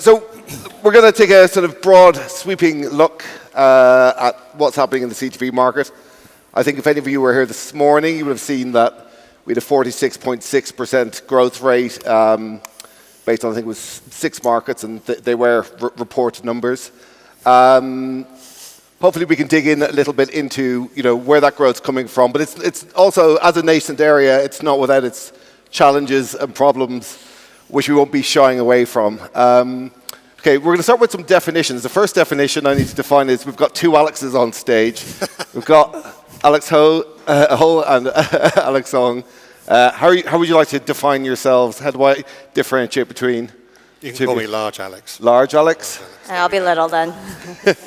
So we're going to take a sort of broad, sweeping look at what's happening in the CTV market. I think if any of you were here this morning, you would have seen that we had a 46.6% growth rate based on, I think it was 6 markets, and they were reported numbers. Hopefully we can dig in a little bit into where that growth's coming from. But it's also, as a nascent area, it's not without its challenges and problems, which we won't be shying away from. Okay, we're going to start with some definitions. The first definition I need to define is we've got 2 Alexes on stage. We've got Alex Ho and Alex Song. How would you like to define yourselves? How do I differentiate between? You can call me Large Alex. Large Alex? I'll be little then.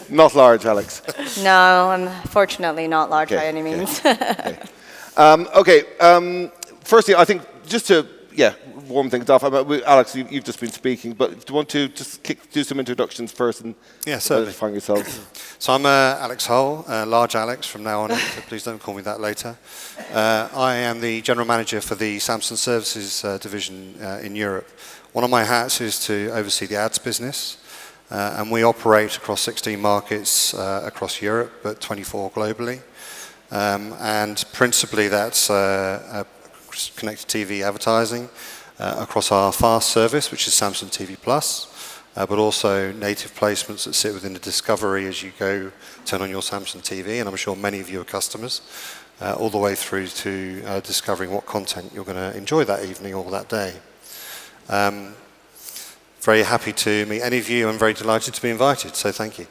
Not large, Alex. No, I'm fortunately not large by any means. Firstly, I think just to warm things off. Alex, you've just been speaking, but do you want to just do some introductions first and define yourselves? So I'm Alex Hull, Large Alex from now on in, so please don't call me that later. I am the General Manager for the Samsung Services Division in Europe. One of my hats is to oversee the ads business, and we operate across 16 markets across Europe, but 24 globally. And principally that's connected TV advertising across our FAST service, which is Samsung TV Plus, but also native placements that sit within the discovery as you go turn on your Samsung TV, and I'm sure many of you are customers, all the way through to discovering what content you're going to enjoy that evening or that day. Very happy to meet any of you. I'm very delighted to be invited, so thank you.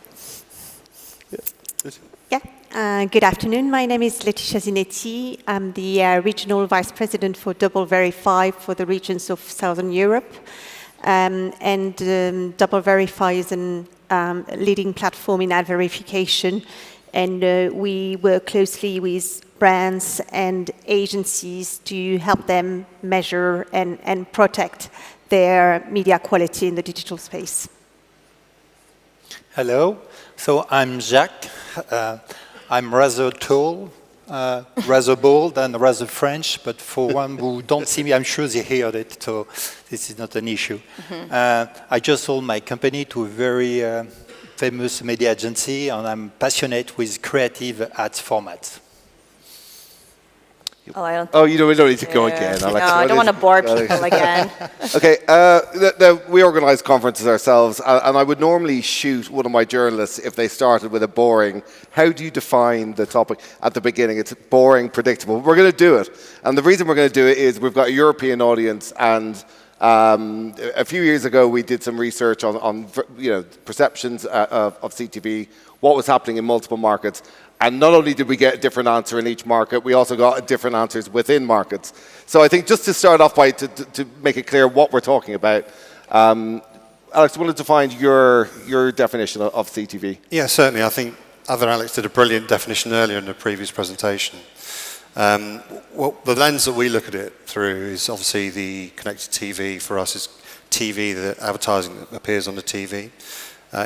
Good afternoon. My name is Laetitia Zinetti. I'm the Regional Vice President for DoubleVerify for the regions of Southern Europe. DoubleVerify is a leading platform in ad verification, and we work closely with brands and agencies to help them measure and protect their media quality in the digital space. Hello. So I'm Jacques. I'm rather tall, rather bold, and rather French, but for one who don't see me, I'm sure they heard it, so this is not an issue. I just sold my company to a very famous media agency, and I'm passionate with creative ads formats. You don't need to go again, Alex. No, I don't want to bore people again. Okay, we organise conferences ourselves, and I would normally shoot one of my journalists if they started with a boring. How do you define the topic at the beginning? It's boring, predictable. We're going to do it, and the reason we're going to do it is we've got a European audience, and a few years ago we did some research on perceptions of CTV, what was happening in multiple markets. And not only did we get a different answer in each market, we also got different answers within markets. So I think just to start off by, to make it clear what we're talking about, Alex, I wanted to find your definition of CTV. Yeah, certainly. I think other Alex did a brilliant definition earlier in the previous presentation. The lens that we look at it through is obviously the connected TV. For us is TV, the advertising that appears on the TV.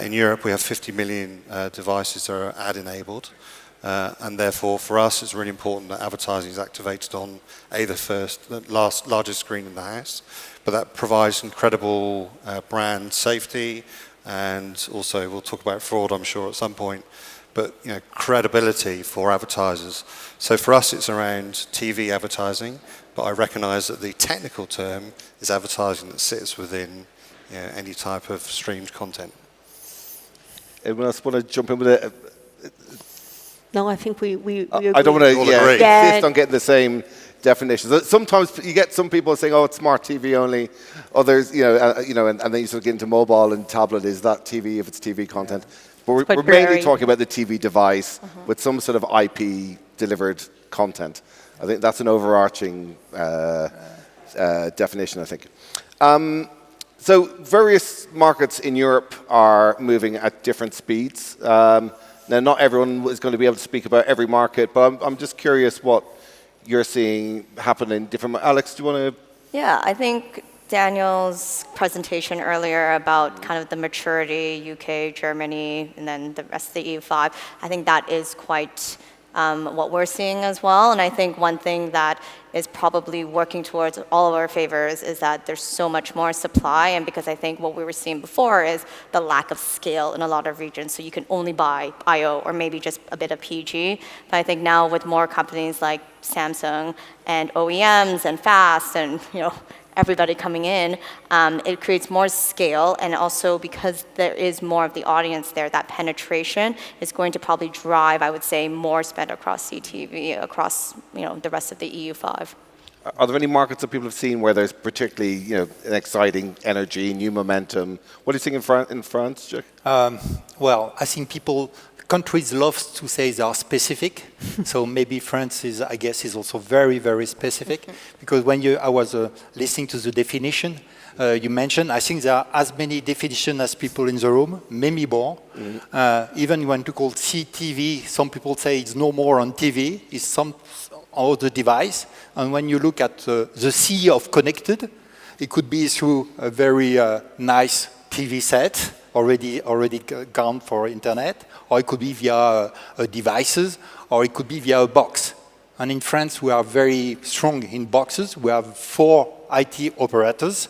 In Europe, we have 50 million devices that are ad-enabled. And therefore, for us, it's really important that advertising is activated on the largest screen in the house. But that provides incredible brand safety, and also we'll talk about fraud, I'm sure, at some point. But credibility for advertisers. So for us, it's around TV advertising. But I recognise that the technical term is advertising that sits within any type of streamed content. Anyone else want to jump in with it? No, I think we agree. I don't want to insist on getting the same definitions. Sometimes you get some people saying, "Oh, it's smart TV only." Others, and then you sort of get into mobile and tablet. Is that TV if it's TV content? But we're mainly talking about the TV device with some sort of IP delivered content. I think that's an overarching definition, I think. So various markets in Europe are moving at different speeds. Now, not everyone is going to be able to speak about every market, but I'm just curious what you're seeing happen in different... Alex, do you want to... Yeah, I think Daniel's presentation earlier about kind of the maturity, UK, Germany, and then the rest of the EU5, I think that is quite what we're seeing as well. And I think one thing that is probably working towards all of our favors is that there's so much more supply, and because I think what we were seeing before is the lack of scale in a lot of regions, so you can only buy IO or maybe just a bit of PG. But I think now with more companies like Samsung and OEMs and Fast and everybody coming in, it creates more scale, and also because there is more of the audience there, that penetration is going to probably drive, I would say, more spend across CTV, across the rest of the EU5. Are there any markets that people have seen where there's particularly an exciting energy, new momentum? What are you seeing in France, Jacques? Well, I think countries love to say they are specific. So maybe France is also very, very specific. Because when I was listening to the definition you mentioned, I think there are as many definitions as people in the room, maybe more. Even when you call CTV, some people say it's no more on TV, it's some other device. And when you look at the sea of connected, it could be through a very nice TV set, already gone for internet, or it could be via devices, or it could be via a box. And in France, we are very strong in boxes. We have 4 IT operators,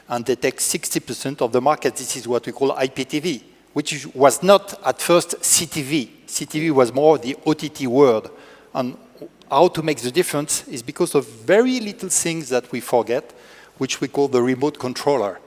and they take 60% of the market. This is what we call IPTV, which was not at first CTV. CTV was more the OTT world. And how to make the difference is because of very little things that we forget, which we call the remote controller.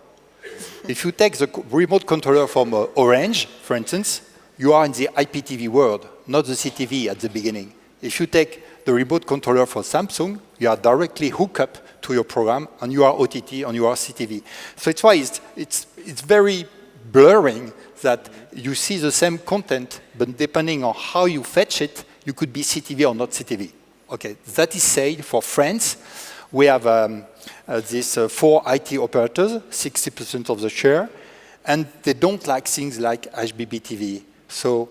If you take the remote controller from Orange, for instance, you are in the IPTV world, not the CTV at the beginning. If you take the remote controller for Samsung, you are directly hooked up to your program, and you are OTT, and you are CTV. So it's why it's very blurring that you see the same content, but depending on how you fetch it, you could be CTV or not CTV. Okay, that is said for France. We have these 4 IT operators, 60% of the share, and they don't like things like HbbTV. So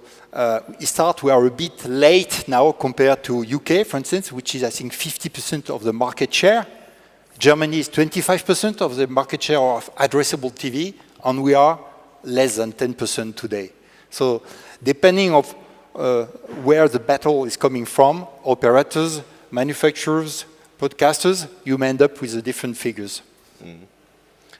we are a bit late now compared to UK, for instance, which is, I think, 50% of the market share. Germany is 25% of the market share of addressable TV, and we are less than 10% today. So depending on where the battle is coming from, operators, manufacturers, podcasters, you may end up with the different figures.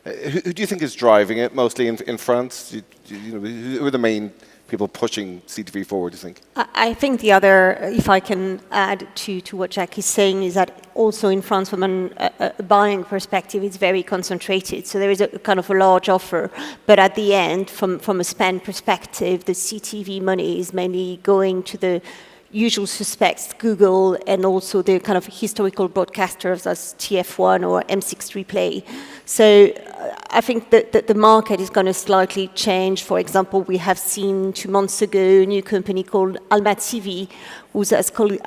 Who do you think is driving it mostly in France? Who are the main people pushing CTV forward, do you think? I think the other, if I can add to what Jacques is saying, is that also in France, from a buying perspective, it's very concentrated. So there is a kind of a large offer. But at the end, from a spend perspective, the CTV money is mainly going to the usual suspects, Google, and also the kind of historical broadcasters as TF1 or M6 Replay. So I think that the market is going to slightly change. For example, we have seen 2 months ago a new company called Alma TV, who's actually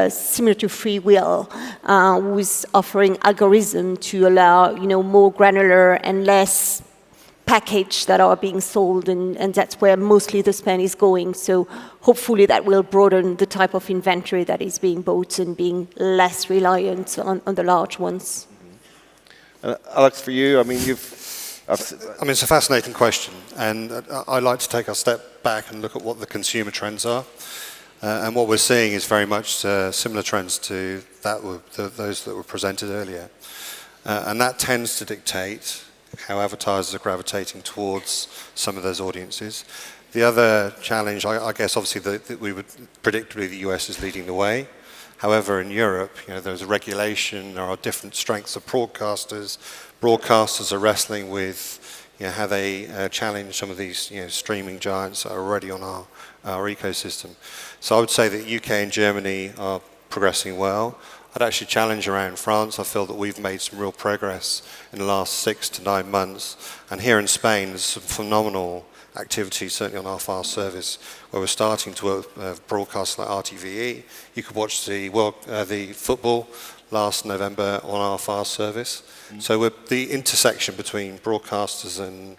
similar to Freewheel, who's offering algorithm to allow more granular and less package that are being sold, and that's where mostly the spend is going. So hopefully that will broaden the type of inventory that is being bought and being less reliant on the large ones. Alex, for you, I mean, it's a fascinating question, and I like to take a step back and look at what the consumer trends are. And what we're seeing is very much similar trends to those that were presented earlier. And that tends to dictate how advertisers are gravitating towards some of those audiences. The other challenge, I guess, obviously, that we would predictably the US is leading the way. However, in Europe, there's a regulation. There are different strengths of broadcasters. Broadcasters are wrestling with how they challenge some of these streaming giants that are already on our ecosystem. So I would say that UK and Germany are progressing well. I'd actually challenge around France. I feel that we've made some real progress in the last 6 to 9 months. And here in Spain, there's some phenomenal activity, certainly on our fast service, where we're starting to broadcast like RTVE. You could watch the football last November on our fast service. So we're the intersection between broadcasters and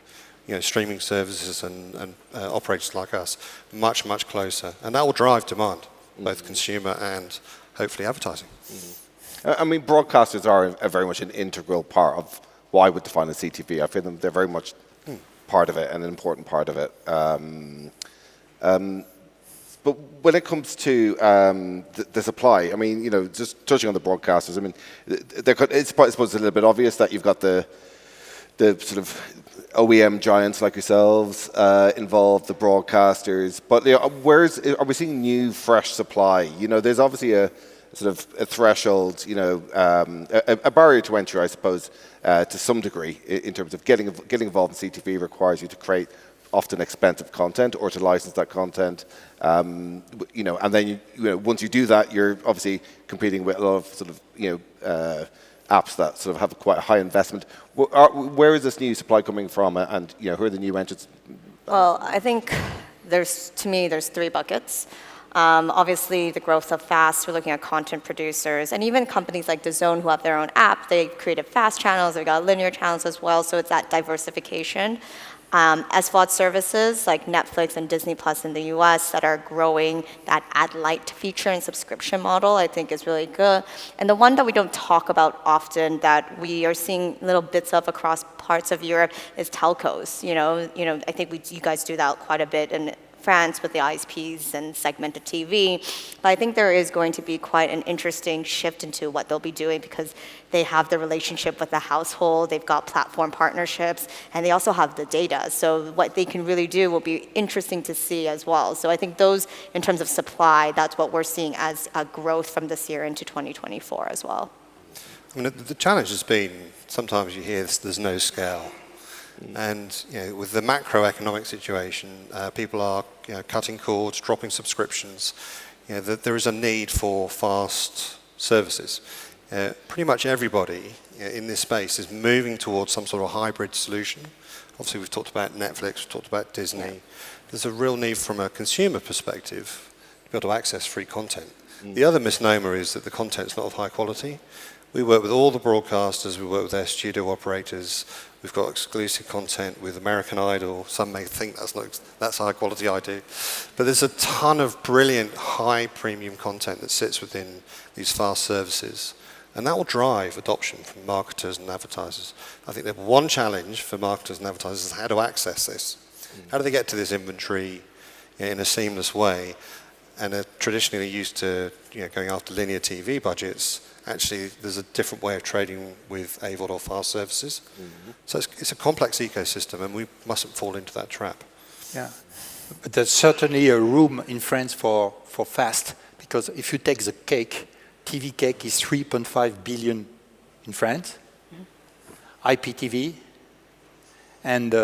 streaming services and operators like us, much, much closer. And that will drive demand, both consumer and hopefully advertising. I mean, broadcasters are very much an integral part of what I would define as CTV. I feel they're very much part of it and an important part of it. But when it comes to the supply, I mean, just touching on the broadcasters, I mean, it's I suppose it's a little bit obvious that you've got the sort of OEM giants like yourselves involved, the broadcasters. But are we seeing new, fresh supply? There's obviously a sort of a threshold, a barrier to entry, I suppose, to some degree, in terms of getting involved in CTV requires you to create often expensive content or to license that content, and then once you do that, you're obviously competing with a lot of sort of apps that sort of have quite a high investment. Where is this new supply coming from, and who are the new entrants? Well, I think there's 3 buckets. Obviously, the growth of FAST, we're looking at content producers, and even companies like DAZN who have their own app, they created FAST channels, they've got linear channels as well, so it's that diversification. SVOD services like Netflix and Disney Plus in the US that are growing that ad-light feature and subscription model, I think is really good. And the one that we don't talk about often that we are seeing little bits of across parts of Europe is telcos. I think you guys do that quite a bit in France with the ISPs and segmented TV. But I think there is going to be quite an interesting shift into what they'll be doing because they have the relationship with the household, they've got platform partnerships, and they also have the data. So what they can really do will be interesting to see as well. So I think those, in terms of supply, that's what we're seeing as a growth from this year into 2024 as well. I mean, the challenge has been, sometimes you hear there's no scale. And with the macroeconomic situation, people are cutting cords, dropping subscriptions. There is a need for fast services. Pretty much everybody in this space is moving towards some sort of hybrid solution. Obviously, we've talked about Netflix, we've talked about Disney. Yeah. There's a real need from a consumer perspective to be able to access free content. The other misnomer is that the content's not of high quality. We work with all the broadcasters, we work with their studio operators. We've got exclusive content with American Idol. Some may think that's high quality, I do. But there's a ton of brilliant, high premium content that sits within these fast services. And that will drive adoption from marketers and advertisers. I think the one challenge for marketers and advertisers is how to access this. How do they get to this inventory in a seamless way? And traditionally used to going after linear TV budgets. Actually, there's a different way of trading with AVOD or fast services. So it's a complex ecosystem, and we mustn't fall into that trap. Yeah, but there's certainly a room in France for fast, because if you take the cake, TV cake is 3.5 billion in France, IPTV, and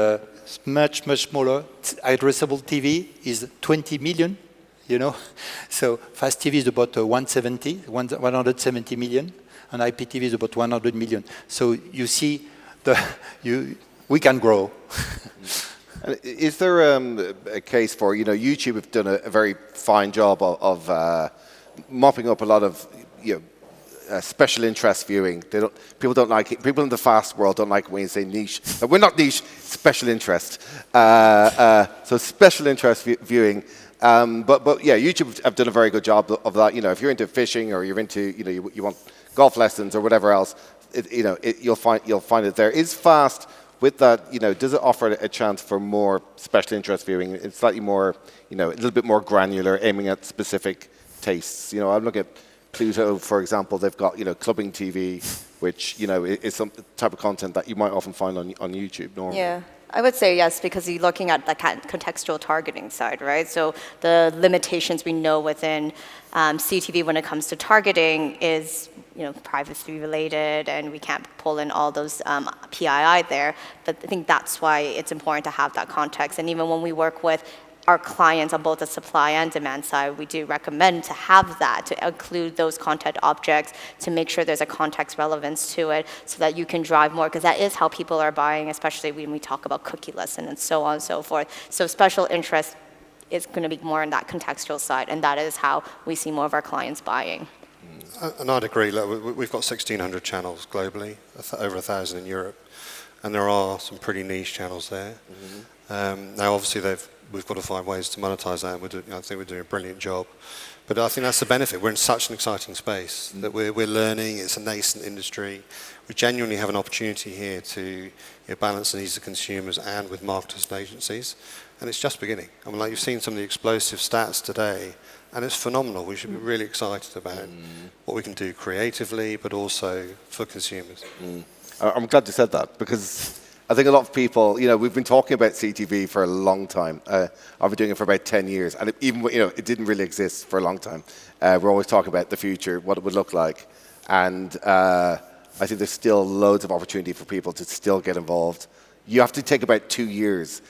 much smaller, addressable TV is 20 million. So fast TV is about 170 million, and IPTV is about 100 million. So you see, we can grow. Is there a case for, YouTube have done a very fine job of mopping up a lot of, special interest viewing. People don't like it. People in the fast world don't like it when you say niche. We're not niche, special interest. So special interest viewing. But yeah, YouTube have done a very good job of that. If you're into fishing or you're into, you want golf lessons or whatever else, you'll find it there. Is fast with that? Does it offer a chance for more special interest viewing? It's slightly more, a little bit more granular, aiming at specific tastes. I'm looking at Pluto, for example. They've got clubbing TV, which is some type of content that you might often find on YouTube normally. Yeah. I would say yes, because you're looking at the contextual targeting side, right? So the limitations we know within CTV when it comes to targeting is, privacy related, and we can't pull in all those PII there. But I think that's why it's important to have that context. And even when we work with our clients on both the supply and demand side, we do recommend to have that, to include those content objects, to make sure there's a context relevance to it, so that you can drive more, because that is how people are buying, especially when we talk about cookieless and so on and so forth. So special interest is going to be more on that contextual side, and that is how we see more of our clients buying. And I'd agree. Look, we've got 1,600 channels globally, over 1,000 in Europe, and there are some pretty niche channels there. Now, obviously, we've got to find ways to monetize that, and I think we're doing a brilliant job. But I think that's the benefit. We're in such an exciting space that we're learning. It's a nascent industry. We genuinely have an opportunity here to balance the needs of consumers and with marketers and agencies. and it's just beginning. I mean, like you've seen some of the explosive stats today, and it's phenomenal. We should be really excited about what we can do creatively, but also for consumers. I'm glad you said that, because I think a lot of people, we've been talking about CTV for a long time. I've been doing it for about 10 years, and it didn't really exist for a long time. We're always talking about the future, what it would look like, and I think there's still loads of opportunity for people to still get involved. You have to take about 2 years.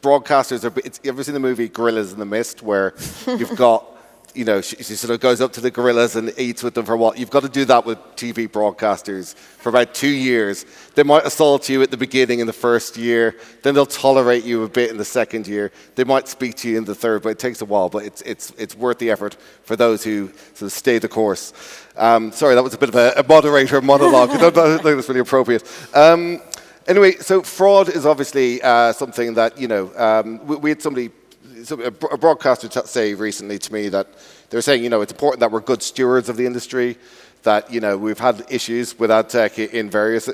Broadcasters you ever seen the movie Gorillas in the Mist, where you've got, she sort of goes up to the gorillas and eats with them for a while. You've got to do that with TV broadcasters for about 2 years. They might assault you at the beginning in the first year, then they'll tolerate you a bit in the second year. They might speak to you in the third, but it takes a while. But it's worth the effort for those who sort of stay the course. Sorry, that was a bit of a moderator monologue. I don't think it was really appropriate. Anyway, so fraud is obviously something that, we had a broadcaster say recently to me that they're saying, it's important that we're good stewards of the industry, that, we've had issues with ad tech in various,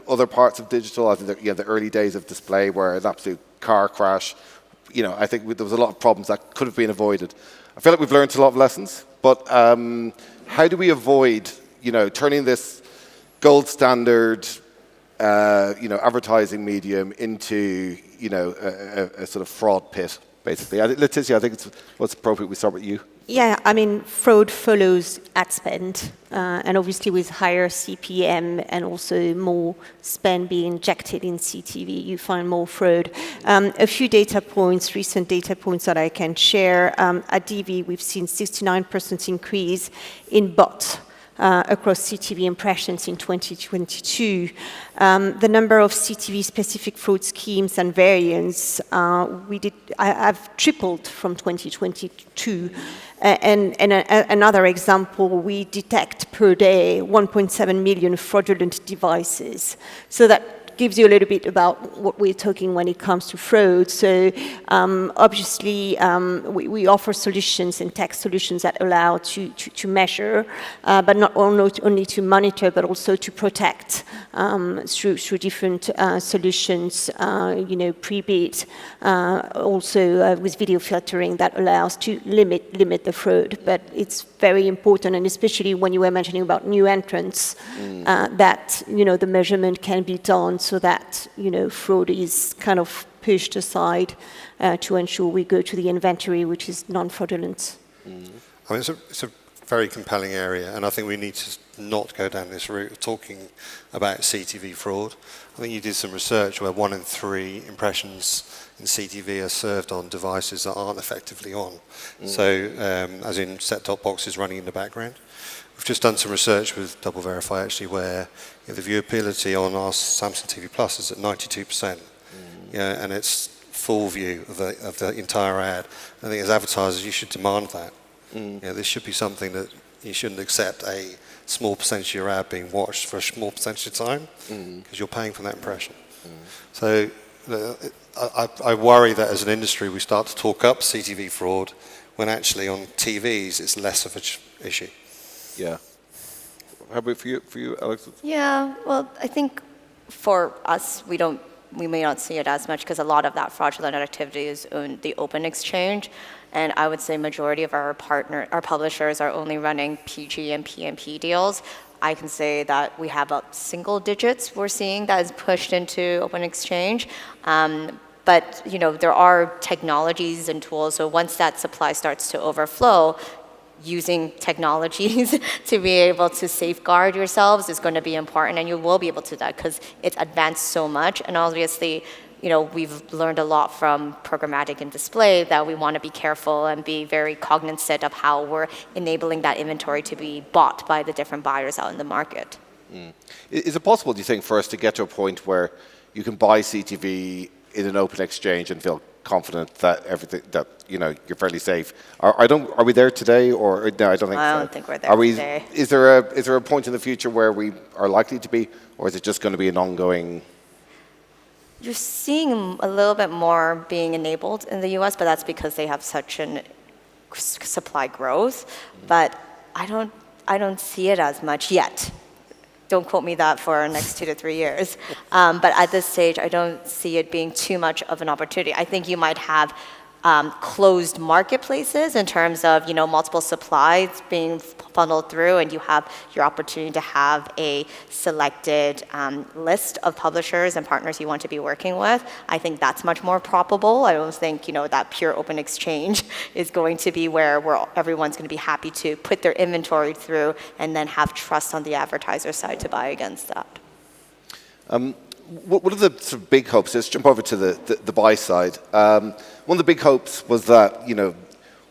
other parts of digital. I think that, the early days of display were an absolute car crash. I think there was a lot of problems that could have been avoided. I feel like we've learned a lot of lessons, but how do we avoid, turning this gold standard advertising medium into, a sort of fraud pit, basically. Laetitia, I think what's appropriate we start with you. Yeah, I mean, fraud follows ad spend, and obviously with higher CPM and also more spend being injected in CTV, you find more fraud. A few data points, recent data points that I can share. At DV, we've seen 69% increase in bots across CTV impressions in 2022. The number of CTV-specific fraud schemes and variants have tripled from 2022. And another example, we detect per day 1.7 million fraudulent devices. So that gives you a little bit about what we're talking when it comes to fraud. So obviously, we offer solutions and tech solutions that allow to measure, but not only to monitor, but also to protect through different solutions, pre-bid, also with video filtering that allows to limit the fraud. But it's very important, and especially when you were mentioning about new entrants, that the measurement can be done so that fraud is kind of pushed aside to ensure we go to the inventory which is non-fraudulent. I mean, it's a very compelling area, and I think we need to not go down this route of talking about CTV fraud. I think you did some research where 1 in 3 impressions in CTV are served on devices that aren't effectively on. So, as in set-top boxes running in the background. We've just done some research with DoubleVerify actually where the viewability on our Samsung TV Plus is at 92%. And it's full view of the entire ad. I think as advertisers you should demand that. This should be something that you shouldn't accept a small percentage of your ad being watched for a small percentage of time because you're paying for that impression. So I worry that as an industry we start to talk up CTV fraud when actually on TVs it's less of an issue. Yeah. How about for you, Alex? Yeah, well, I think for us, we may not see it as much because a lot of that fraudulent activity is on the open exchange. And I would say majority of our publishers are only running PG and PMP deals. I can say that we have about single digits we're seeing that is pushed into open exchange. But there are technologies and tools. So once that supply starts to overflow, using technologies to be able to safeguard yourselves is going to be important, and you will be able to do that because it's advanced so much. And obviously, we've learned a lot from programmatic and display that we want to be careful and be very cognizant of how we're enabling that inventory to be bought by the different buyers out in the market. Is it possible, do you think, for us to get to a point where you can buy CTV in an open exchange and feel confident that everything that you're fairly safe? Are we there today, or no? I don't think. I don't think we're there today. Is there a point in the future where we are likely to be, or is it just going to be an ongoing? You're seeing a little bit more being enabled in the U.S., but that's because they have such an supply growth. But I don't see it as much yet. don't quote me that for the next 2 to 3 years. But at this stage, I don't see it being too much of an opportunity. I think you might have closed marketplaces in terms of multiple supplies being funneled through, and you have your opportunity to have a selected list of publishers and partners you want to be working with. I think that's much more probable. I don't think that pure open exchange is going to be where everyone's going to be happy to put their inventory through and then have trust on the advertiser side to buy against that. One of the sort of big hopes, let's jump over to the buy side. One of the big hopes was that,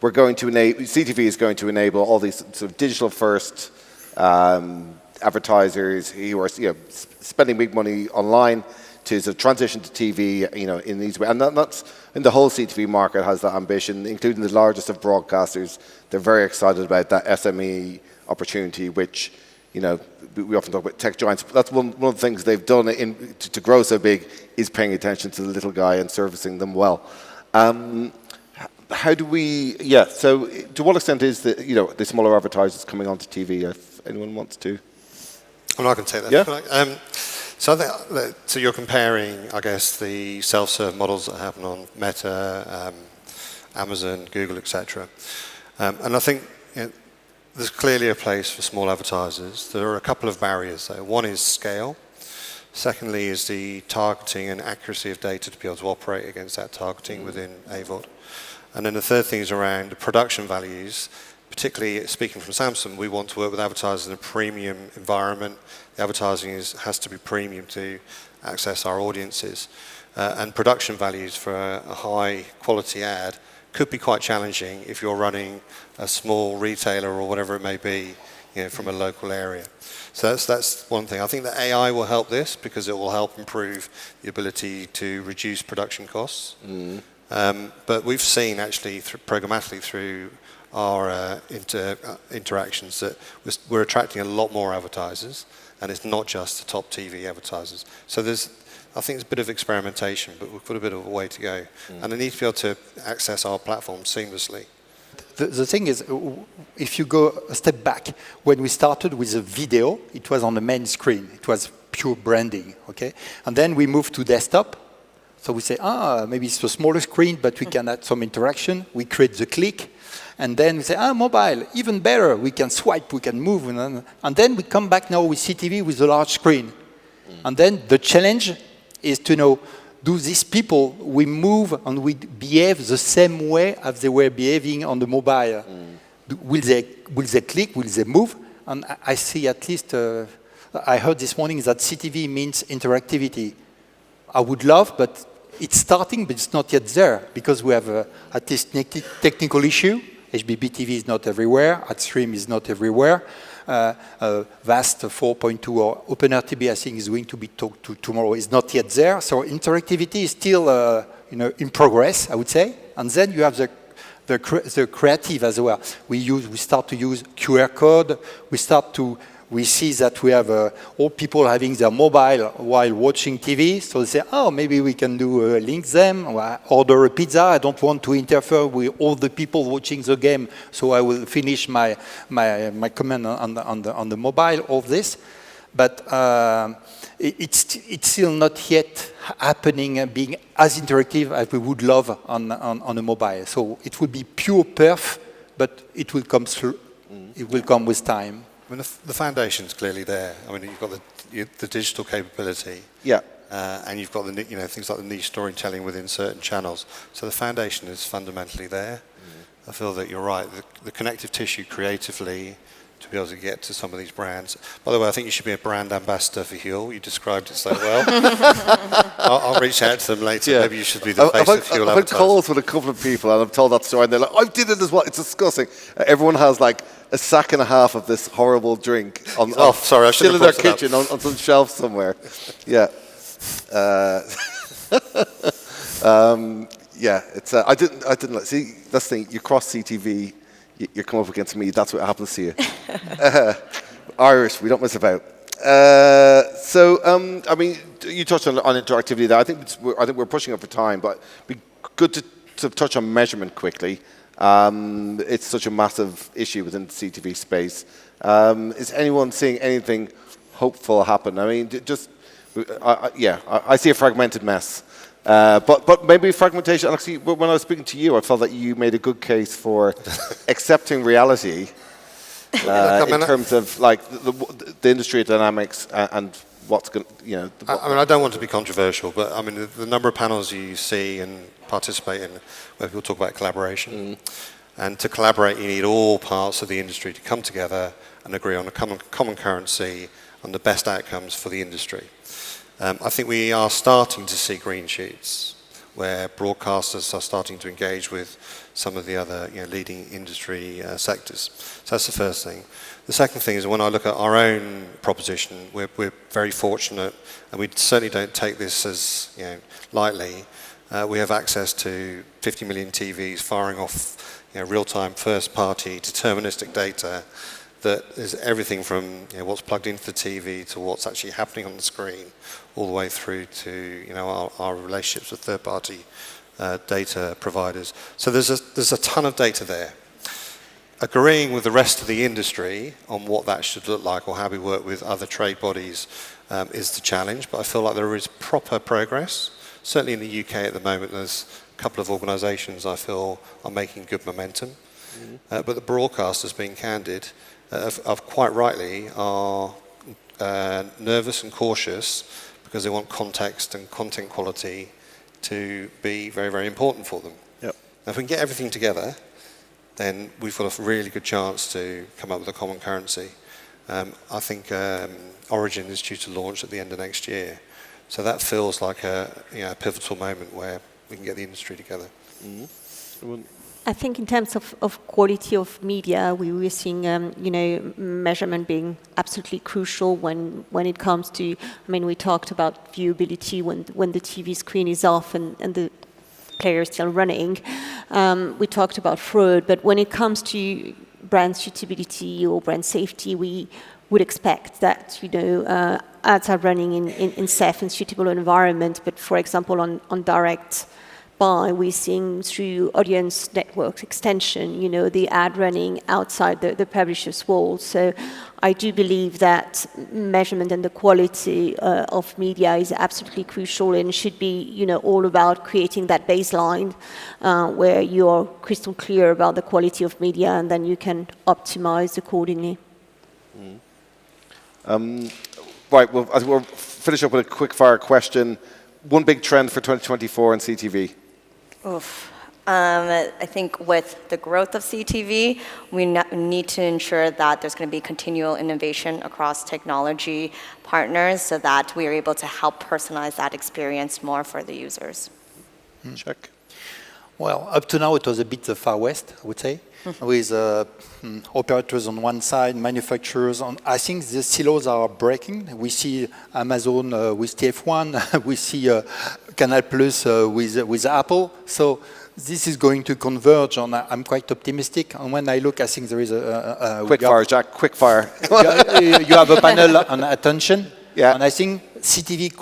we're going to enable, CTV is going to enable all these sort of digital first advertisers who are spending big money online to sort of transition to TV, in these ways. And that's, in the whole CTV market has that ambition, including the largest of broadcasters. They're very excited about that SME opportunity, which, we often talk about tech giants. That's one of the things they've done to grow so big is paying attention to the little guy and servicing them well. How do we? Yeah. So, to what extent is the smaller advertisers coming onto TV? If anyone wants to. Well, I can take that. Yeah. So I think so you're comparing, I guess, the self-serve models that happen on Meta, Amazon, Google, etc. And I think there's clearly a place for small advertisers. There are a couple of barriers though. One is scale. Secondly is the targeting and accuracy of data to be able to operate against that targeting within AVOD. And then the third thing is around the production values. Particularly speaking from Samsung, we want to work with advertisers in a premium environment. The advertising has to be premium to access our audiences. And production values for a high quality ad could be quite challenging if you're running a small retailer or whatever it may be, from a local area. So that's one thing. I think that AI will help this because it will help improve the ability to reduce production costs. But we've seen actually programmatically through our interactions that we're attracting a lot more advertisers, and it's not just the top TV advertisers. So I think it's a bit of experimentation, but we've got a bit of a way to go. And they need to be able to access our platform seamlessly. The thing is, if you go a step back, when we started with a video, it was on the main screen. It was pure branding, okay? And then we moved to desktop. So we say, maybe it's a smaller screen, but we can add some interaction. We create the click. And then we say, mobile, even better. We can swipe, we can move. And then we come back now with CTV with a large screen. And then the challenge is to know, do these people, we move and we behave the same way as they were behaving on the mobile? Will they click, will they move? And I see at least, I heard this morning that CTV means interactivity. I would love, but it's starting, but it's not yet there because we have at least technical issue. HbbTV is not everywhere, AdStream is not everywhere. VAST 4.2 or OpenRTB, I think, is going to be talked to tomorrow, is not yet there. So interactivity is still in progress, I would say. And then you have the creative as well. We start to use QR code. We see that we have all people having their mobile while watching TV. So they say, maybe we can link them, or order a pizza. I don't want to interfere with all the people watching the game, so I will finish my comment on the mobile, all this. But it's still not yet happening, being as interactive as we would love on a mobile. So it will be pure perf, but it will come through. It will come with time. I mean, the foundation's clearly there. I mean, you've got the digital capability, and you've got things like the niche storytelling within certain channels. So the foundation is fundamentally there. I feel that you're right. The connective tissue creatively to be able to get to some of these brands. By the way, I think you should be a brand ambassador for Huel. You described it so well. I'll reach out to them later. Yeah. Maybe you should be the face of Huel. I've had calls with a couple of people, and I've told that story, and they're like, I did it as well. It's disgusting. Everyone has like a sack and a half of this horrible drink sorry, I should still in their kitchen on some shelf somewhere. Yeah. It's I didn't see that's the thing. You cross CTV, you come up against me. That's what happens to you. Irish, we don't mess about. I mean, you touched on interactivity there. I think we're pushing up for time, but it'd be good to touch on measurement quickly. It's such a massive issue within the CTV space. Is anyone seeing anything hopeful happen? I mean, I see a fragmented mess. But maybe fragmentation, actually, when I was speaking to you, I felt that you made a good case for accepting reality in terms of like the industry dynamics and what's going to, I mean, I don't want to be controversial, but I mean, the number of panels you see and participate in where people talk about collaboration. And to collaborate, you need all parts of the industry to come together and agree on a common currency and the best outcomes for the industry. I think we are starting to see green shoots where broadcasters are starting to engage with some of the other leading industry sectors. So that's the first thing. The second thing is when I look at our own proposition, we're very fortunate, and we certainly don't take this as lightly. We have access to 50 million TVs firing off real-time, first-party, deterministic data that is everything from what's plugged into the TV to what's actually happening on the screen, all the way through to our relationships with third-party data providers. So there's a ton of data there. Agreeing with the rest of the industry on what that should look like or how we work with other trade bodies is the challenge, but I feel like there is proper progress. Certainly in the UK at the moment, there's a couple of organisations I feel are making good momentum. But the broadcasters, being candid, quite rightly are nervous and cautious because they want context and content quality to be very, very important for them. Yep. Now, if we can get everything together, then we've got a really good chance to come up with a common currency. I think Origin is due to launch at the end of next year. So that feels like a pivotal moment where we can get the industry together. I think in terms of quality of media, we were seeing measurement being absolutely crucial when it comes to, I mean, we talked about viewability when the TV screen is off and the player is still running. We talked about fraud, but when it comes to brand suitability or brand safety, we would expect that ads are running in safe and suitable environment. But for example, on direct buy, we're seeing through audience network extension, the ad running outside the publisher's wall. So I do believe that measurement and the quality of media is absolutely crucial and should be, all about creating that baseline where you're crystal clear about the quality of media and then you can optimize accordingly. Right, well, we'll finish up with a quick fire question. One big trend for 2024 in CTV? I think with the growth of CTV, we need to ensure that there's going to be continual innovation across technology partners so that we are able to help personalize that experience more for the users. Check. Well, up to now it was a bit the Far West, I would say, with operators on one side, manufacturers on. I think the silos are breaking. We see Amazon with TF1, we see Canal Plus with Apple. So this is going to converge, and I'm quite optimistic. And when I look, I think there is a quick fire, Jacques. Quick fire. You have a panel on attention, yeah. And I think CTV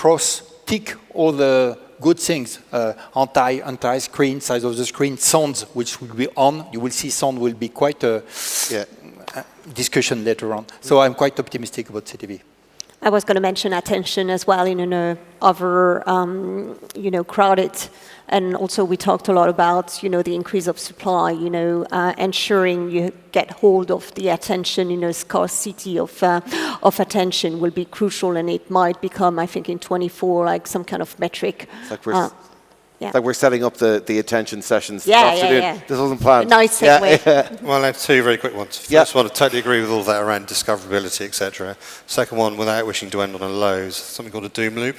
tick all the good things, anti-screen, size of the screen, sounds, which will be on. You will see sound will be quite a discussion later on. So I'm quite optimistic about CTV. I was going to mention attention as well in an crowded, and also we talked a lot about, the increase of supply, ensuring you get hold of the attention, scarcity of attention will be crucial, and it might become, I think, in 24, like some kind of metric. It's like we're setting up the attention sessions this afternoon. Yeah. This wasn't planned. Nice segue. Yeah. Well, I have two very quick ones. First one, I totally agree with all that around discoverability, etc. Second one, without wishing to end on a low, is something called a doom loop.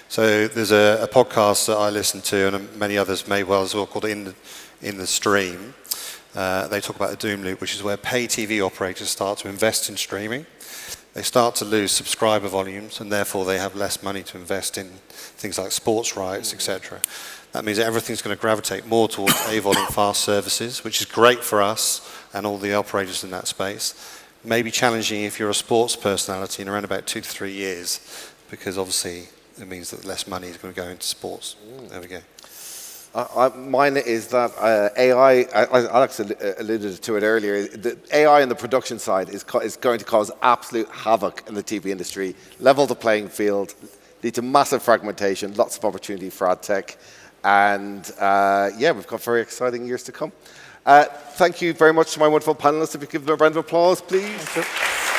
So there's a podcast that I listen to, and many others may well as well, called In the Stream. They talk about a doom loop, which is where pay TV operators start to invest in streaming. They start to lose subscriber volumes, and therefore they have less money to invest in things like sports rights, etc. That means that everything's going to gravitate more towards A-volume fast services, which is great for us and all the operators in that space. Maybe challenging if you're a sports personality in around about 2 to 3 years, because obviously it means that less money is going to go into sports. There we go. Mine is that AI, Alex alluded to it earlier, the AI on the production side is going to cause absolute havoc in the TV industry, level the playing field, lead to massive fragmentation, lots of opportunity for ad tech, and yeah, we've got very exciting years to come. Thank you very much to my wonderful panelists. If you give them a round of applause, please. Thank you.